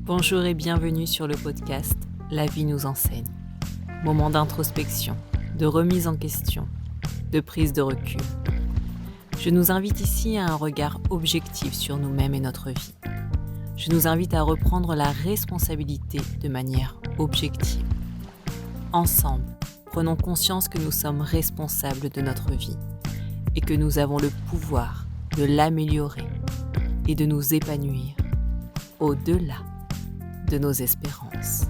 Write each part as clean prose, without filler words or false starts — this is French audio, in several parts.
Bonjour et bienvenue sur le podcast La vie nous enseigne. Moment d'introspection, de remise en question, de prise de recul. Je nous invite ici à un regard objectif sur nous-mêmes et notre vie. Je nous invite à reprendre la responsabilité de manière objective. Ensemble, prenons conscience que nous sommes responsables de notre vie et que nous avons le pouvoir de l'améliorer et de nous épanouir au-delà de nos espérances.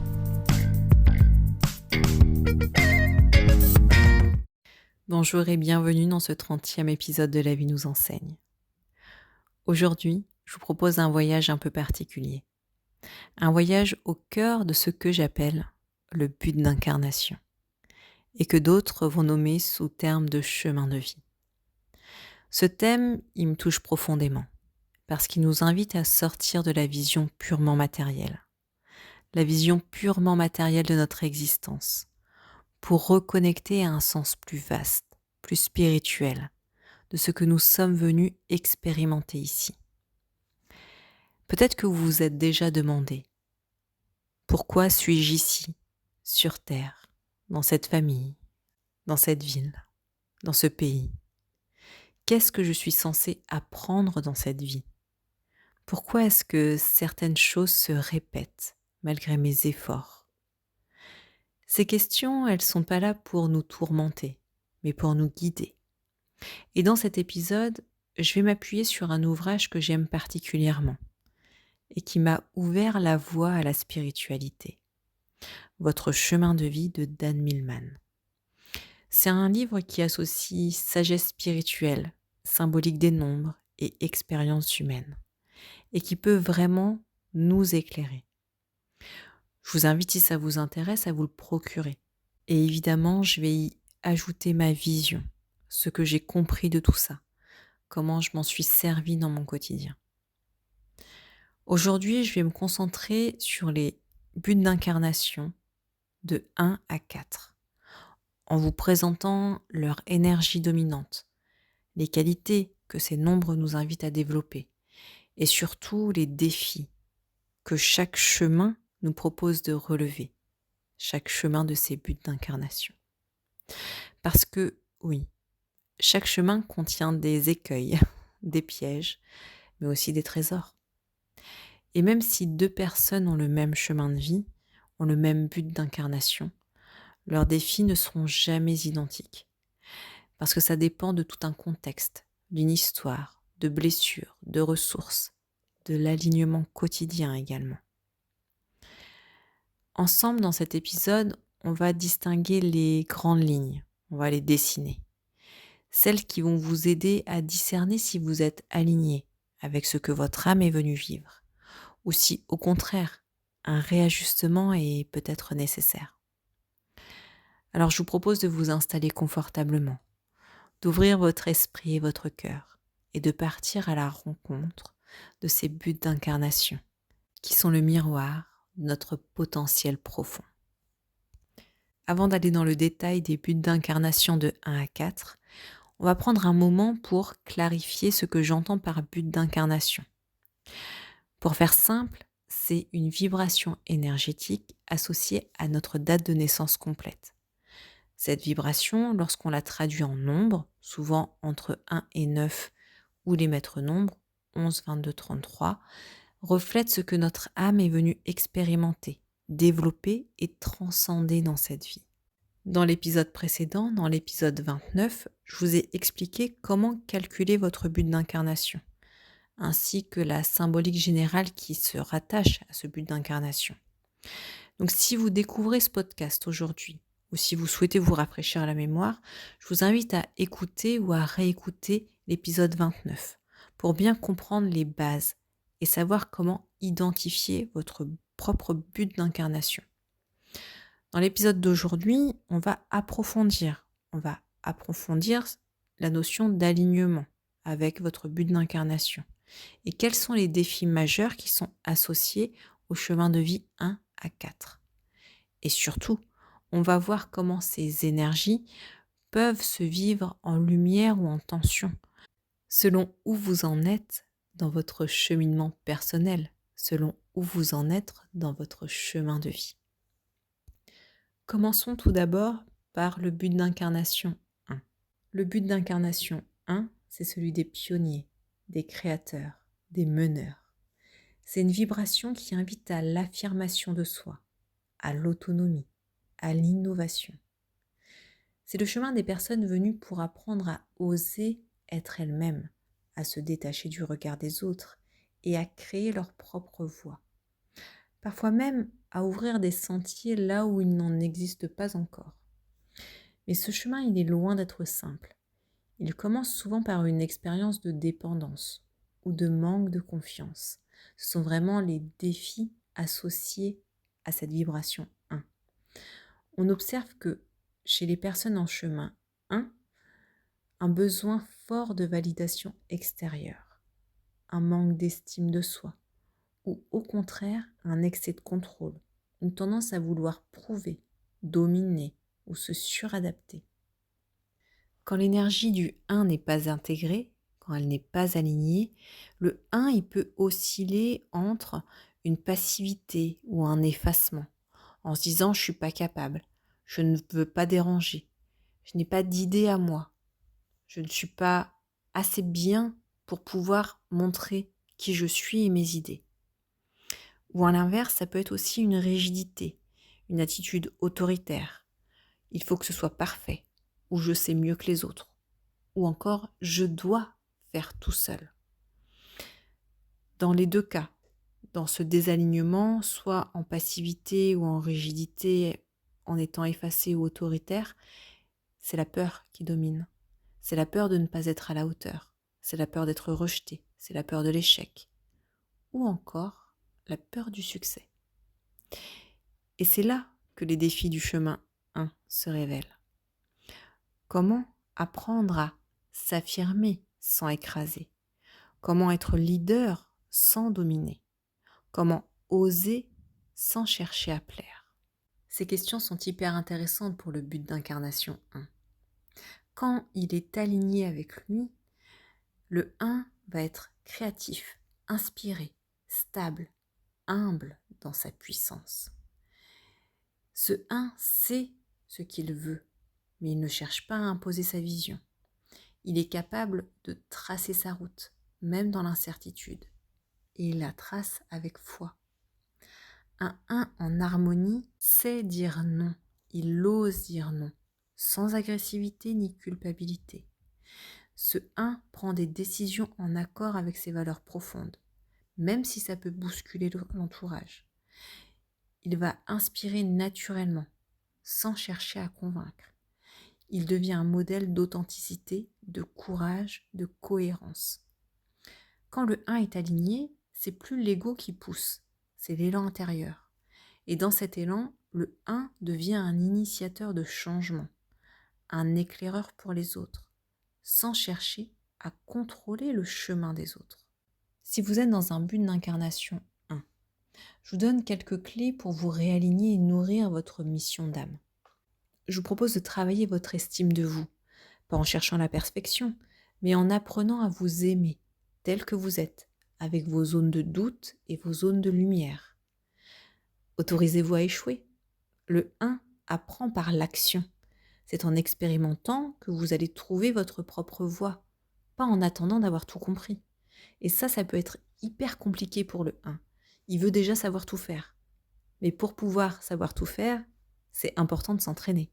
Bonjour et bienvenue dans ce 30e épisode de La vie nous enseigne. Aujourd'hui, je vous propose un voyage un peu particulier. Un voyage au cœur de ce que j'appelle le but d'incarnation et que d'autres vont nommer sous terme de chemin de vie. Ce thème, il me touche profondément parce qu'il nous invite à sortir de la vision purement matérielle. La vision purement matérielle de notre existence, pour reconnecter à un sens plus vaste, plus spirituel, de ce que nous sommes venus expérimenter ici. Peut-être que vous vous êtes déjà demandé, pourquoi suis-je ici, sur Terre, dans cette famille, dans cette ville, dans ce pays? Qu'est-ce que je suis censé apprendre dans cette vie? Pourquoi est-ce que certaines choses se répètent malgré mes efforts? Ces questions, elles ne sont pas là pour nous tourmenter, mais pour nous guider. Et dans cet épisode, je vais m'appuyer sur un ouvrage que j'aime particulièrement et qui m'a ouvert la voie à la spiritualité. Votre chemin de vie de Dan Millman. C'est un livre qui associe sagesse spirituelle, symbolique des nombres et expérience humaine, et qui peut vraiment nous éclairer. Je vous invite, si ça vous intéresse, à vous le procurer. Et évidemment, je vais y ajouter ma vision, ce que j'ai compris de tout ça, comment je m'en suis servi dans mon quotidien. Aujourd'hui, je vais me concentrer sur les buts d'incarnation de 1 à 4, en vous présentant leur énergie dominante, les qualités que ces nombres nous invitent à développer, et surtout les défis que chaque chemin nous propose de relever, chaque chemin de ces buts d'incarnation. Parce que, oui, chaque chemin contient des écueils, des pièges, mais aussi des trésors. Et même si 2 personnes ont le même chemin de vie, ont le même but d'incarnation, leurs défis ne seront jamais identiques. Parce que ça dépend de tout un contexte, d'une histoire, de blessures, de ressources, de l'alignement quotidien également. Ensemble, dans cet épisode, on va distinguer les grandes lignes, on va les dessiner. Celles qui vont vous aider à discerner si vous êtes aligné avec ce que votre âme est venue vivre, ou si, au contraire, un réajustement est peut-être nécessaire. Alors je vous propose de vous installer confortablement, d'ouvrir votre esprit et votre cœur, et de partir à la rencontre de ces buts d'incarnation, qui sont le miroir de notre potentiel profond. Avant d'aller dans le détail des buts d'incarnation de 1 à 4, on va prendre un moment pour clarifier ce que j'entends par but d'incarnation. Pour faire simple, c'est une vibration énergétique associée à notre date de naissance complète. Cette vibration, lorsqu'on la traduit en nombres, souvent entre 1 et 9 ou les maîtres nombres, 11, 22, 33, reflète ce que notre âme est venue expérimenter, développer et transcender dans cette vie. Dans l'épisode précédent, dans l'épisode 29, je vous ai expliqué comment calculer votre but d'incarnation, ainsi que la symbolique générale qui se rattache à ce but d'incarnation. Donc si vous découvrez ce podcast aujourd'hui, ou si vous souhaitez vous rafraîchir la mémoire, je vous invite à écouter ou à réécouter l'épisode 29 pour bien comprendre les bases et savoir comment identifier votre propre but d'incarnation. Dans l'épisode d'aujourd'hui, on va approfondir la notion d'alignement avec votre but d'incarnation et quels sont les défis majeurs qui sont associés au chemin de vie 1 à 4. Et surtout, on va voir comment ces énergies peuvent se vivre en lumière ou en tension, selon où vous en êtes dans votre cheminement personnel, selon où vous en êtes dans votre chemin de vie. Commençons tout d'abord par le but d'incarnation 1. Le but d'incarnation 1, c'est celui des pionniers, des créateurs, des meneurs. C'est une vibration qui invite à l'affirmation de soi, à l'autonomie, à l'innovation. C'est le chemin des personnes venues pour apprendre à oser être elles-mêmes, à se détacher du regard des autres et à créer leur propre voie. Parfois même à ouvrir des sentiers là où il n'en existe pas encore. Mais ce chemin, il est loin d'être simple. Il commence souvent par une expérience de dépendance ou de manque de confiance. Ce sont vraiment les défis associés à cette vibration 1. On observe que chez les personnes en chemin 1, un besoin fort de validation extérieure, un manque d'estime de soi, ou au contraire un excès de contrôle, une tendance à vouloir prouver, dominer ou se suradapter. Quand l'énergie du 1 n'est pas intégrée, quand elle n'est pas alignée, le 1 il peut osciller entre une passivité ou un effacement, en se disant « je ne suis pas capable, je ne veux pas déranger, je n'ai pas d'idée à moi, je ne suis pas assez bien pour pouvoir montrer qui je suis et mes idées ». Ou à l'inverse, ça peut être aussi une rigidité, une attitude autoritaire. Il faut que ce soit parfait, ou je sais mieux que les autres, ou encore je dois faire tout seul. Dans les deux cas, dans ce désalignement, soit en passivité ou en rigidité, en étant effacé ou autoritaire, c'est la peur qui domine. C'est la peur de ne pas être à la hauteur, c'est la peur d'être rejeté, c'est la peur de l'échec, ou encore la peur du succès. Et c'est là que les défis du chemin 1 se révèlent. Comment apprendre à s'affirmer sans écraser? Comment être leader sans dominer? Comment oser sans chercher à plaire? Ces questions sont hyper intéressantes pour le but d'incarnation 1. Quand il est aligné avec lui, le 1 va être créatif, inspiré, stable, humble dans sa puissance. Ce 1 sait ce qu'il veut, mais il ne cherche pas à imposer sa vision. Il est capable de tracer sa route, même dans l'incertitude, et il la trace avec foi. Un 1 en harmonie sait dire non, il ose dire non, sans agressivité ni culpabilité. Ce 1 prend des décisions en accord avec ses valeurs profondes, même si ça peut bousculer l'entourage. Il va inspirer naturellement, sans chercher à convaincre. Il devient un modèle d'authenticité, de courage, de cohérence. Quand le 1 est aligné, c'est plus l'ego qui pousse, c'est l'élan intérieur. Et dans cet élan, le 1 devient un initiateur de changement, un éclaireur pour les autres, sans chercher à contrôler le chemin des autres. Si vous êtes dans un but d'incarnation 1, je vous donne quelques clés pour vous réaligner et nourrir votre mission d'âme. Je vous propose de travailler votre estime de vous, pas en cherchant la perfection, mais en apprenant à vous aimer tel que vous êtes, avec vos zones de doute et vos zones de lumière. Autorisez-vous à échouer. Le 1 apprend par l'action. C'est en expérimentant que vous allez trouver votre propre voie, pas en attendant d'avoir tout compris. Et ça peut être hyper compliqué pour le 1. Il veut déjà savoir tout faire. Mais pour pouvoir savoir tout faire, c'est important de s'entraîner.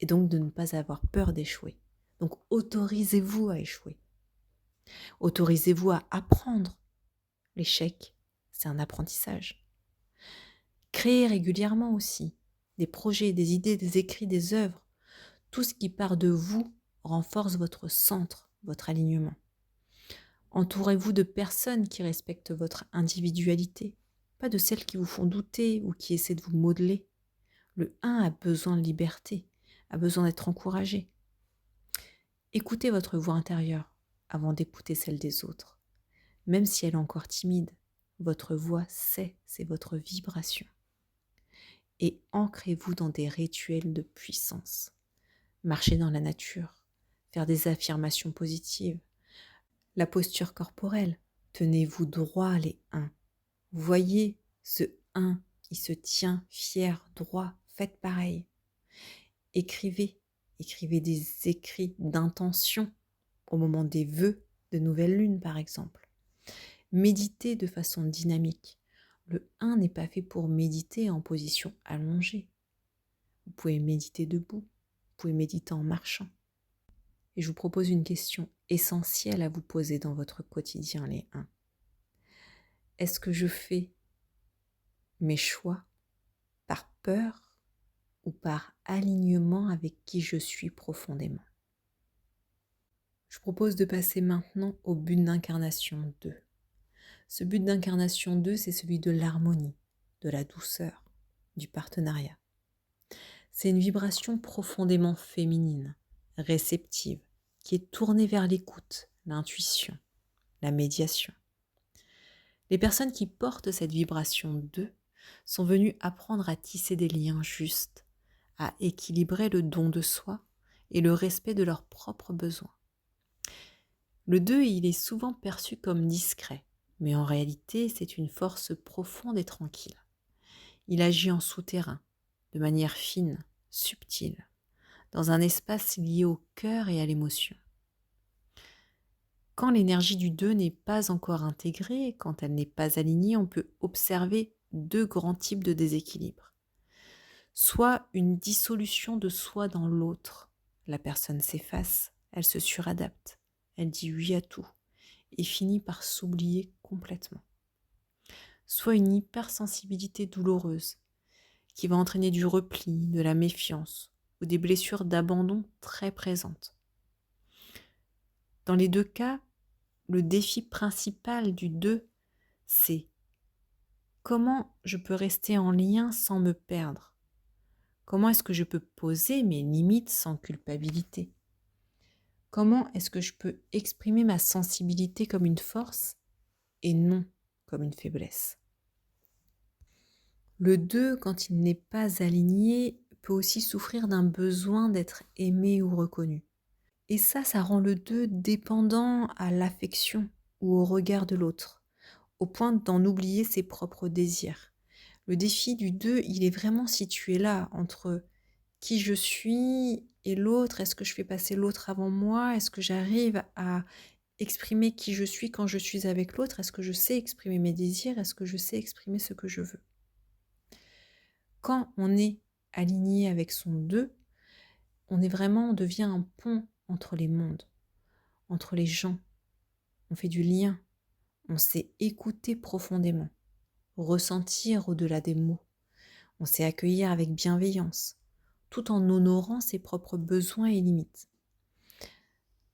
Et donc de ne pas avoir peur d'échouer. Donc autorisez-vous à échouer. Autorisez-vous à apprendre. L'échec, c'est un apprentissage. Créez régulièrement aussi des projets, des idées, des écrits, des œuvres. Tout ce qui part de vous renforce votre centre, votre alignement. Entourez-vous de personnes qui respectent votre individualité, pas de celles qui vous font douter ou qui essaient de vous modeler. Le 1 a besoin de liberté, a besoin d'être encouragé. Écoutez votre voix intérieure avant d'écouter celle des autres. Même si elle est encore timide, votre voix sait, c'est votre vibration. Et ancrez-vous dans des rituels de puissance. Marchez dans la nature, faire des affirmations positives. La posture corporelle, tenez-vous droit les 1. Voyez Ce 1, il se tient fier, droit, faites pareil. Écrivez des écrits d'intention au moment des vœux de nouvelle lune par exemple. Méditez de façon dynamique. Le 1 n'est pas fait pour méditer en position allongée. Vous pouvez méditer debout, vous pouvez méditer en marchant. Et je vous propose une question essentielle à vous poser dans votre quotidien, les 1. Est-ce que je fais mes choix par peur ou par alignement avec qui je suis profondément? Je vous propose de passer maintenant au but d'incarnation 2. Ce but d'incarnation 2, c'est celui de l'harmonie, de la douceur, du partenariat. C'est une vibration profondément féminine, réceptive, qui est tournée vers l'écoute, l'intuition, la médiation. Les personnes qui portent cette vibration 2 sont venues apprendre à tisser des liens justes, à équilibrer le don de soi et le respect de leurs propres besoins. Le 2, il est souvent perçu comme discret, mais en réalité, c'est une force profonde et tranquille. Il agit en souterrain, de manière fine, subtile, dans un espace lié au cœur et à l'émotion. Quand l'énergie du 2 n'est pas encore intégrée, quand elle n'est pas alignée, on peut observer 2 grands types de déséquilibre. Soit une dissolution de soi dans l'autre. La personne s'efface, elle se suradapte, elle dit oui à tout et finit par s'oublier complètement. Soit une hypersensibilité douloureuse qui va entraîner du repli, de la méfiance ou des blessures d'abandon très présentes. Dans les 2 cas, le défi principal du 2, c'est comment je peux rester en lien sans me perdre? Comment est-ce que je peux poser mes limites sans culpabilité? Comment est-ce que je peux exprimer ma sensibilité comme une force et non comme une faiblesse? Le 2, quand il n'est pas aligné, peut aussi souffrir d'un besoin d'être aimé ou reconnu. Et ça rend le 2 dépendant à l'affection ou au regard de l'autre, au point d'en oublier ses propres désirs. Le défi du 2, il est vraiment situé là, entre qui je suis et l'autre. Est-ce que je fais passer l'autre avant moi? Est-ce que j'arrive à exprimer qui je suis quand je suis avec l'autre? Est-ce que je sais exprimer mes désirs? Est-ce que je sais exprimer ce que je veux? Quand on est aligné avec son 2, on devient un pont entre les mondes, entre les gens. On fait du lien, on sait écouter profondément, ressentir au-delà des mots. On sait accueillir avec bienveillance, tout en honorant ses propres besoins et limites.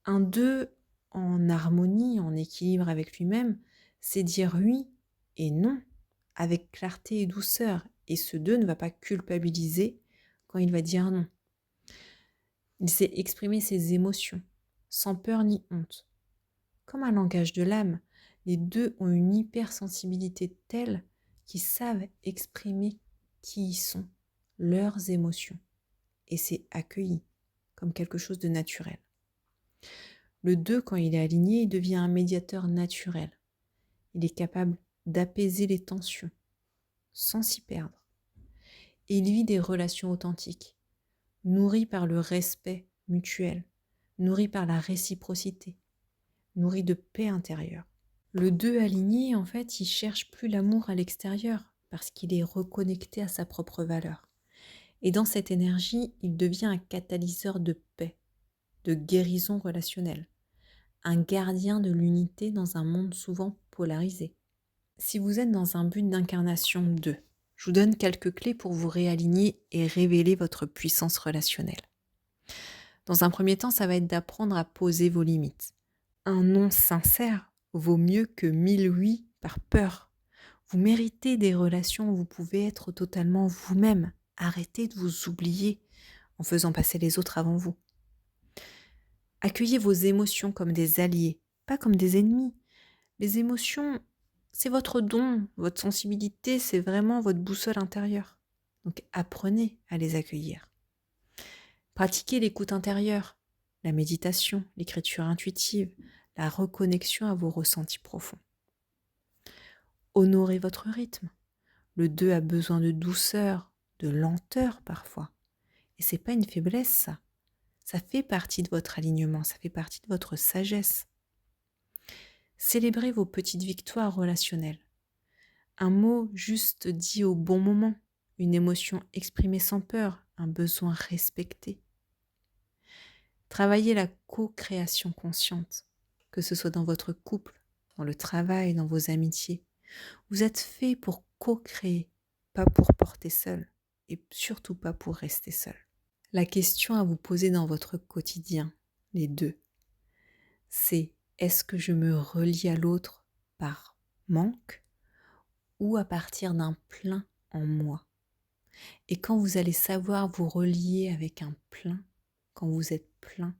Un 2 en harmonie, en équilibre avec lui-même, c'est dire oui et non avec clarté et douceur. Et ce 2 ne va pas culpabiliser quand il va dire non. Il sait exprimer ses émotions, sans peur ni honte. Comme un langage de l'âme, les 2 ont une hypersensibilité telle qu'ils savent exprimer qui ils sont, leurs émotions. Et c'est accueilli comme quelque chose de naturel. Le 2, quand il est aligné, il devient un médiateur naturel. Il est capable d'apaiser les tensions sans s'y perdre. Et il vit des relations authentiques, nourries par le respect mutuel, nourries par la réciprocité, nourries de paix intérieure. Le 2 aligné, en fait, il cherche plus l'amour à l'extérieur parce qu'il est reconnecté à sa propre valeur. Et dans cette énergie, il devient un catalyseur de paix, de guérison relationnelle, un gardien de l'unité dans un monde souvent polarisé. Si vous êtes dans un but d'incarnation 2, je vous donne quelques clés pour vous réaligner et révéler votre puissance relationnelle. Dans un premier temps, ça va être d'apprendre à poser vos limites. Un non sincère vaut mieux que 1000 oui par peur. Vous méritez des relations où vous pouvez être totalement vous-même. Arrêtez de vous oublier en faisant passer les autres avant vous. Accueillez vos émotions comme des alliés, pas comme des ennemis. Les émotions, c'est votre don, votre sensibilité, c'est vraiment votre boussole intérieure. Donc apprenez à les accueillir. Pratiquez l'écoute intérieure, la méditation, l'écriture intuitive, la reconnexion à vos ressentis profonds. Honorez votre rythme. Le 2 a besoin de douceur, de lenteur parfois. Et c'est pas une faiblesse, ça. Ça fait partie de votre alignement, ça fait partie de votre sagesse. Célébrez vos petites victoires relationnelles. Un mot juste dit au bon moment, une émotion exprimée sans peur, un besoin respecté. Travaillez la co-création consciente, que ce soit dans votre couple, dans le travail, dans vos amitiés. Vous êtes fait pour co-créer, pas pour porter seul, et surtout pas pour rester seul. La question à vous poser dans votre quotidien, les deux, c'est est-ce que je me relie à l'autre par manque ou à partir d'un plein en moi? Et quand vous allez savoir vous relier avec un plein, quand vous êtes plein,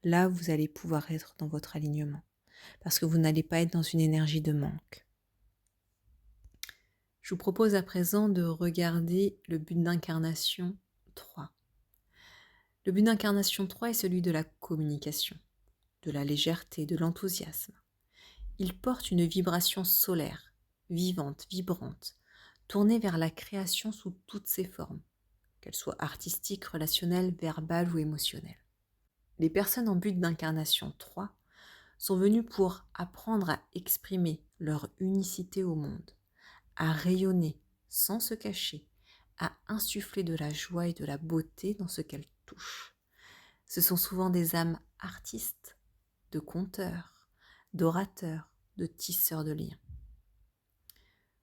là vous allez pouvoir être dans votre alignement parce que vous n'allez pas être dans une énergie de manque. Je vous propose à présent de regarder le but d'incarnation 3. Le but d'incarnation 3 est celui de la communication, de la légèreté, de l'enthousiasme. Il porte une vibration solaire, vivante, vibrante, tournée vers la création sous toutes ses formes, qu'elles soient artistiques, relationnelles, verbales ou émotionnelles. Les personnes en but d'incarnation 3 sont venues pour apprendre à exprimer leur unicité au monde, à rayonner sans se cacher, à insuffler de la joie et de la beauté dans ce qu'elles touchent. Ce sont souvent des âmes artistes, de conteurs, d'orateurs, de tisseurs de liens.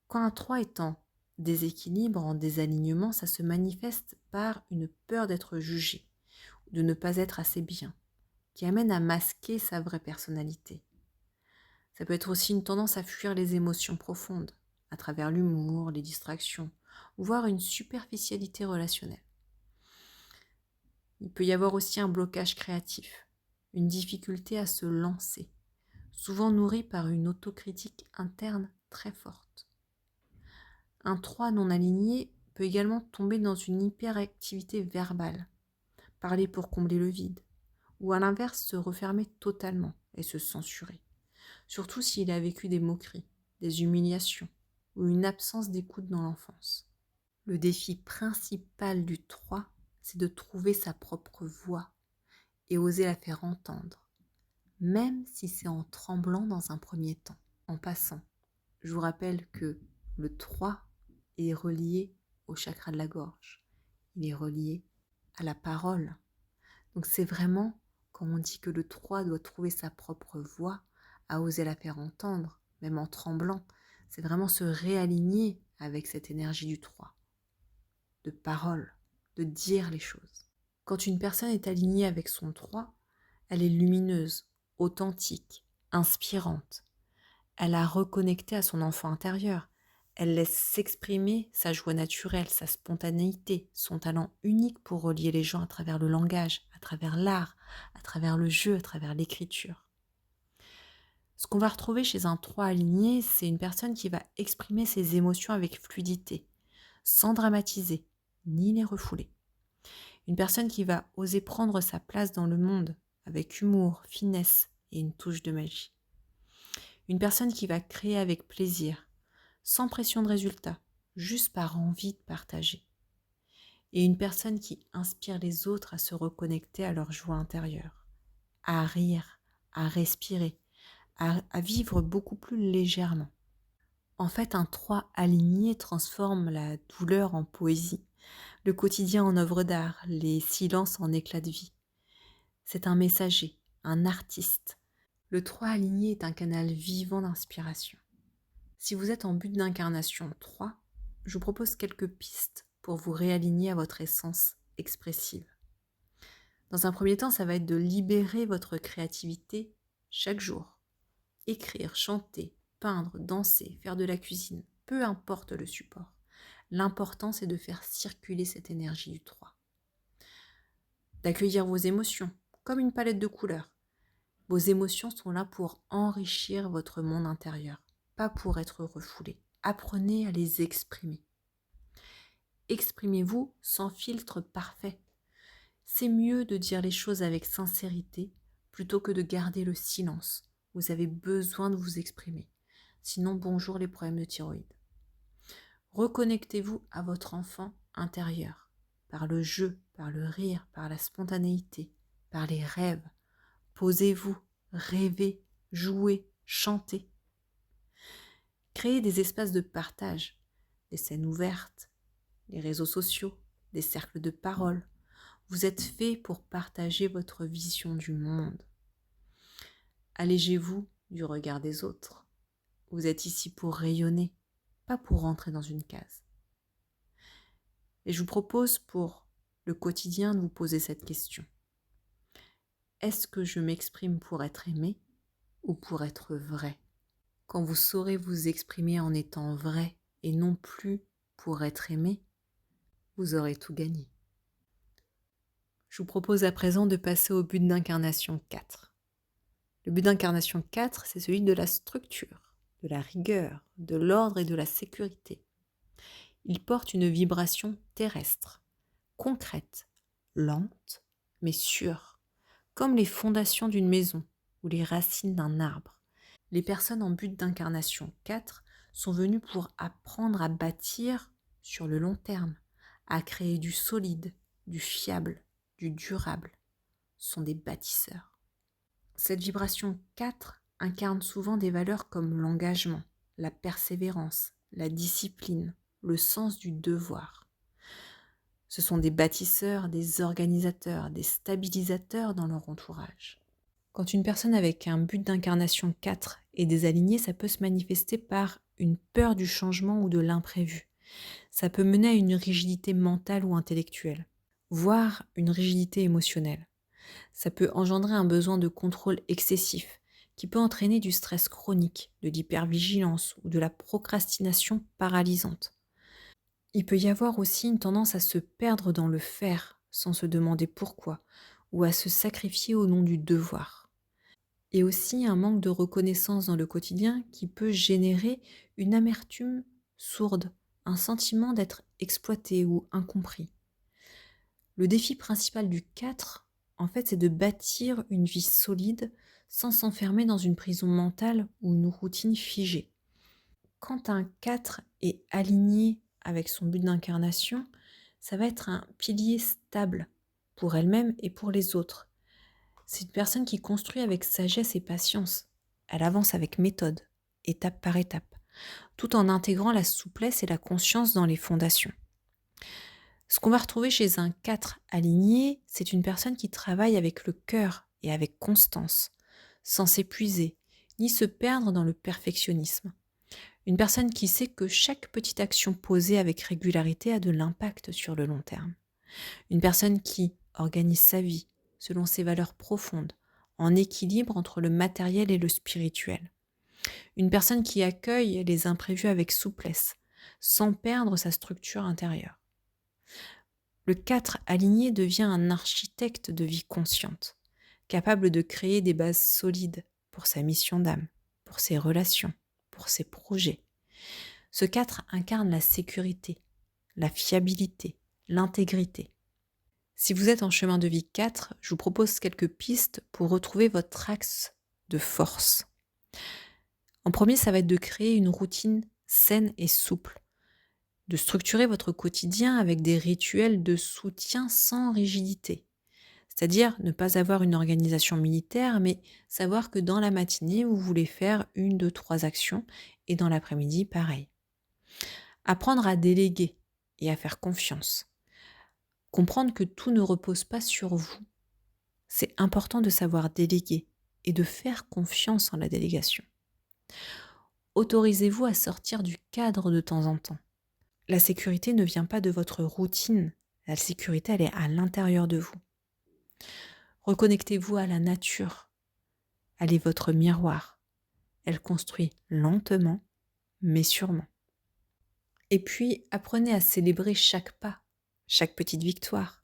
Quand un 3 est en déséquilibre, en désalignement, ça se manifeste par une peur d'être jugé, de ne pas être assez bien, qui amène à masquer sa vraie personnalité. Ça peut être aussi une tendance à fuir les émotions profondes, à travers l'humour, les distractions, voire une superficialité relationnelle. Il peut y avoir aussi un blocage créatif, une difficulté à se lancer, souvent nourrie par une autocritique interne très forte. Un 3 non aligné peut également tomber dans une hyperactivité verbale, parler pour combler le vide, ou à l'inverse se refermer totalement et se censurer, surtout s'il a vécu des moqueries, des humiliations ou une absence d'écoute dans l'enfance. Le défi principal du 3, c'est de trouver sa propre voix et oser la faire entendre, même si c'est en tremblant dans un premier temps. En passant, je vous rappelle que le 3 est relié au chakra de la gorge, il est relié à la parole. Donc c'est vraiment, quand on dit que le 3 doit trouver sa propre voix, à oser la faire entendre, même en tremblant, c'est vraiment se réaligner avec cette énergie du 3, de parole, de dire les choses. Quand une personne est alignée avec son 3, elle est lumineuse, authentique, inspirante. Elle a reconnecté à son enfant intérieur. Elle laisse s'exprimer sa joie naturelle, sa spontanéité, son talent unique pour relier les gens à travers le langage, à travers l'art, à travers le jeu, à travers l'écriture. Ce qu'on va retrouver chez un 3 aligné, c'est une personne qui va exprimer ses émotions avec fluidité, sans dramatiser, ni les refouler. Une personne qui va oser prendre sa place dans le monde, avec humour, finesse et une touche de magie. Une personne qui va créer avec plaisir, sans pression de résultat, juste par envie de partager. Et une personne qui inspire les autres à se reconnecter à leur joie intérieure, à rire, à respirer, à vivre beaucoup plus légèrement. En fait, un 3 aligné transforme la douleur en poésie, le quotidien en œuvre d'art, les silences en éclats de vie. C'est un messager, un artiste. Le 3 aligné est un canal vivant d'inspiration. Si vous êtes en but d'incarnation 3, je vous propose quelques pistes pour vous réaligner à votre essence expressive. Dans un premier temps, ça va être de libérer votre créativité chaque jour. Écrire, chanter, peindre, danser, faire de la cuisine, peu importe le support. L'important, c'est de faire circuler cette énergie du 3. D'accueillir vos émotions, comme une palette de couleurs. Vos émotions sont là pour enrichir votre monde intérieur, pas pour être refoulées. Apprenez à les exprimer. Exprimez-vous sans filtre parfait. C'est mieux de dire les choses avec sincérité plutôt que de garder le silence. Vous avez besoin de vous exprimer. Sinon, bonjour les problèmes de thyroïde. Reconnectez-vous à votre enfant intérieur, par le jeu, par le rire, par la spontanéité, par les rêves. Posez-vous, rêvez, jouez, chantez. Créez des espaces de partage, des scènes ouvertes, les réseaux sociaux, des cercles de parole. Vous êtes fait pour partager votre vision du monde. Allégez-vous du regard des autres. Vous êtes ici pour rayonner, pas pour rentrer dans une case. Et je vous propose pour le quotidien de vous poser cette question. Est-ce que je m'exprime pour être aimé ou pour être vrai ? Quand vous saurez vous exprimer en étant vrai et non plus pour être aimé, vous aurez tout gagné. Je vous propose à présent de passer au but d'incarnation 4. Le but d'incarnation 4, c'est celui de la structure, de la rigueur, de l'ordre et de la sécurité. Il porte une vibration terrestre, concrète, lente, mais sûre, comme les fondations d'une maison ou les racines d'un arbre. Les personnes en but d'incarnation 4 sont venues pour apprendre à bâtir sur le long terme, à créer du solide, du fiable, du durable. Ce sont des bâtisseurs. Cette vibration 4 incarne souvent des valeurs comme l'engagement, la persévérance, la discipline, le sens du devoir. Ce sont des bâtisseurs, des organisateurs, des stabilisateurs dans leur entourage. Quand une personne avec un but d'incarnation 4 est désalignée, ça peut se manifester par une peur du changement ou de l'imprévu. Ça peut mener à une rigidité mentale ou intellectuelle, voire une rigidité émotionnelle. Ça peut engendrer un besoin de contrôle excessif, qui peut entraîner du stress chronique, de l'hypervigilance ou de la procrastination paralysante. Il peut y avoir aussi une tendance à se perdre dans le faire, sans se demander pourquoi, ou à se sacrifier au nom du devoir. Et aussi un manque de reconnaissance dans le quotidien qui peut générer une amertume sourde, un sentiment d'être exploité ou incompris. Le défi principal du 4, en fait, c'est de bâtir une vie solide sans s'enfermer dans une prison mentale ou une routine figée. Quand un 4 est aligné avec son but d'incarnation, ça va être un pilier stable pour elle-même et pour les autres. C'est une personne qui construit avec sagesse et patience. Elle avance avec méthode, étape par étape, tout en intégrant la souplesse et la conscience dans les fondations. Ce qu'on va retrouver chez un 4 aligné, c'est une personne qui travaille avec le cœur et avec constance, sans s'épuiser, ni se perdre dans le perfectionnisme. Une personne qui sait que chaque petite action posée avec régularité a de l'impact sur le long terme. Une personne qui organise sa vie selon ses valeurs profondes, en équilibre entre le matériel et le spirituel. Une personne qui accueille les imprévus avec souplesse, sans perdre sa structure intérieure. Le 4 aligné devient un architecte de vie consciente, capable de créer des bases solides pour sa mission d'âme, pour ses relations, pour ses projets. Ce 4 incarne la sécurité, la fiabilité, l'intégrité. Si vous êtes en chemin de vie 4, je vous propose quelques pistes pour retrouver votre axe de force. En premier, ça va être de créer une routine saine et souple, de structurer votre quotidien avec des rituels de soutien sans rigidité. C'est-à-dire ne pas avoir une organisation militaire, mais savoir que dans la matinée, vous voulez faire 1, 2, 3 actions et dans l'après-midi, pareil. Apprendre à déléguer et à faire confiance. Comprendre que tout ne repose pas sur vous. C'est important de savoir déléguer et de faire confiance en la délégation. Autorisez-vous à sortir du cadre de temps en temps. La sécurité ne vient pas de votre routine. La sécurité, elle est à l'intérieur de vous. Reconnectez-vous à la nature. Elle est votre miroir. Elle construit lentement, mais sûrement. Et puis, apprenez à célébrer chaque pas, chaque petite victoire.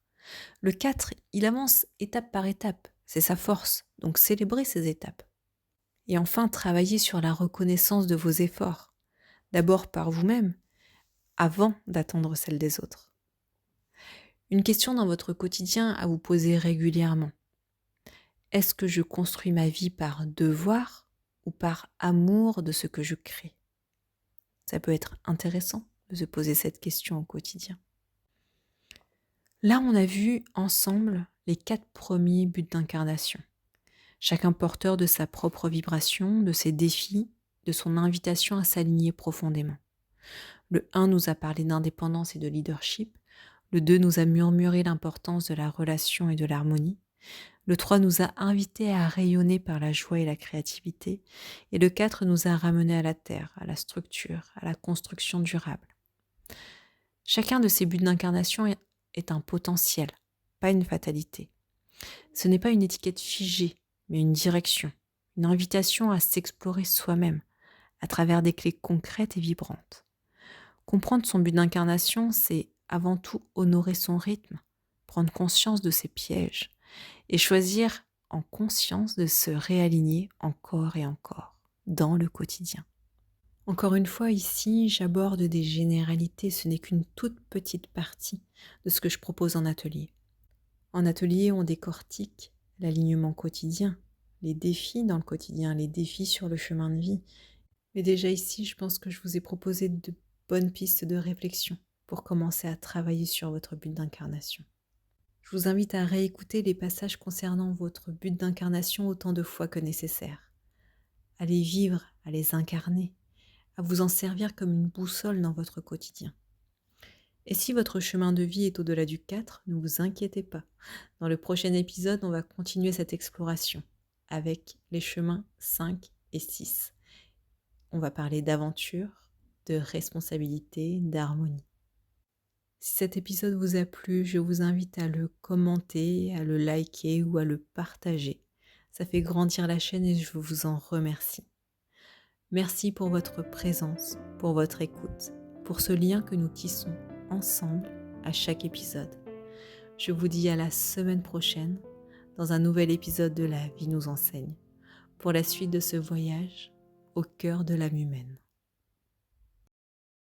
Le 4, il avance étape par étape. C'est sa force, donc célébrez ces étapes. Et enfin, travaillez sur la reconnaissance de vos efforts. D'abord par vous-même, avant d'attendre celle des autres. Une question dans votre quotidien à vous poser régulièrement. Est-ce que je construis ma vie par devoir ou par amour de ce que je crée ? Ça peut être intéressant de se poser cette question au quotidien. Là, on a vu ensemble les 4 premiers buts d'incarnation. Chacun porteur de sa propre vibration, de ses défis, de son invitation à s'aligner profondément. Le 1 nous a parlé d'indépendance et de leadership. Le 2 nous a murmuré l'importance de la relation et de l'harmonie. Le 3 nous a invités à rayonner par la joie et la créativité. Et le 4 nous a ramenés à la terre, à la structure, à la construction durable. Chacun de ces buts d'incarnation est un potentiel, pas une fatalité. Ce n'est pas une étiquette figée, mais une direction, une invitation à s'explorer soi-même, à travers des clés concrètes et vibrantes. Comprendre son but d'incarnation, c'est avant tout honorer son rythme, prendre conscience de ses pièges et choisir en conscience de se réaligner encore et encore dans le quotidien. Encore une fois, ici, j'aborde des généralités, ce n'est qu'une toute petite partie de ce que je propose en atelier. En atelier, on décortique l'alignement quotidien, les défis dans le quotidien, les défis sur le chemin de vie. Mais déjà ici, je pense que je vous ai proposé de bonnes pistes de réflexion pour commencer à travailler sur votre but d'incarnation. Je vous invite à réécouter les passages concernant votre but d'incarnation autant de fois que nécessaire, à les vivre, à les incarner, à vous en servir comme une boussole dans votre quotidien. Et si votre chemin de vie est au-delà du 4, ne vous inquiétez pas. Dans le prochain épisode, on va continuer cette exploration avec les chemins 5 et 6. On va parler d'aventure, de responsabilité, d'harmonie. Si cet épisode vous a plu, je vous invite à le commenter, à le liker ou à le partager. Ça fait grandir la chaîne et je vous en remercie. Merci pour votre présence, pour votre écoute, pour ce lien que nous tissons ensemble à chaque épisode. Je vous dis à la semaine prochaine dans un nouvel épisode de La vie nous enseigne pour la suite de ce voyage au cœur de l'âme humaine.